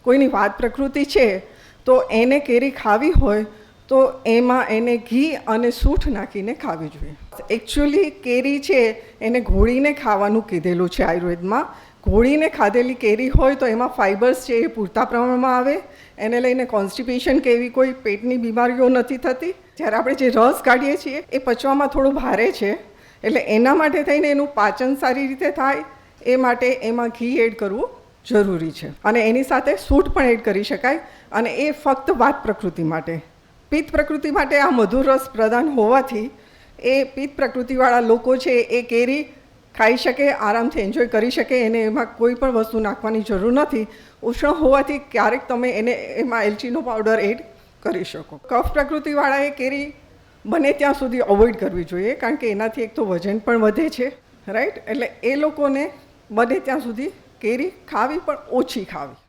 કોઈની વાત પ્રકૃતિ છે તો એને કેરી ખાવી હોય તો એમાં એને ઘી અને સૂંઠ નાખીને ખાવી જોઈએ. એકચ્યુઅલી કેરી છે એને ઘોળીને ખાવાનું કીધેલું છે આયુર્વેદમાં. ઘોળીને ખાધેલી કેરી હોય તો એમાં ફાઇબર્સ છે એ પૂરતા પ્રમાણમાં આવે, એને લઈને કોન્સ્ટિપેશન કે એવી કોઈ પેટની બીમારીઓ નથી થતી. જ્યારે આપણે જે રસ કાઢીએ છીએ એ પચવામાં થોડું ભારે છે, એટલે એના માટે થઈને એનું પાચન સારી રીતે થાય એ માટે એમાં ઘી એડ કરવું જરૂરી છે. અને એની સાથે સૂંઠ પણ એડ કરી શકાય, અને એ ફક્ત વાત પ્રકૃતિ માટે. પિત્ત પ્રકૃતિ માટે આ મધુર રસ પ્રદાન હોવાથી એ પિત્ત પ્રકૃતિવાળા લોકો છે એ કેરી ખાઈ શકે, આરામથી એન્જોય કરી શકે, એને એમાં કોઈ પણ વસ્તુ નાખવાની જરૂર નથી. ઉષ્ણ હોવાથી ક્યારેક તમે એને એમાં એલચીનો પાવડર એડ કરી શકો. કફ પ્રકૃતિવાળાએ કેરી બને ત્યાં સુધી અવોઇડ કરવી જોઈએ, કારણ કે એનાથી એક તો વજન પણ વધે છે, રાઈટ. એટલે એ લોકોને બને ત્યાં સુધી કેરી ખાવી પણ ઓછી ખાવી.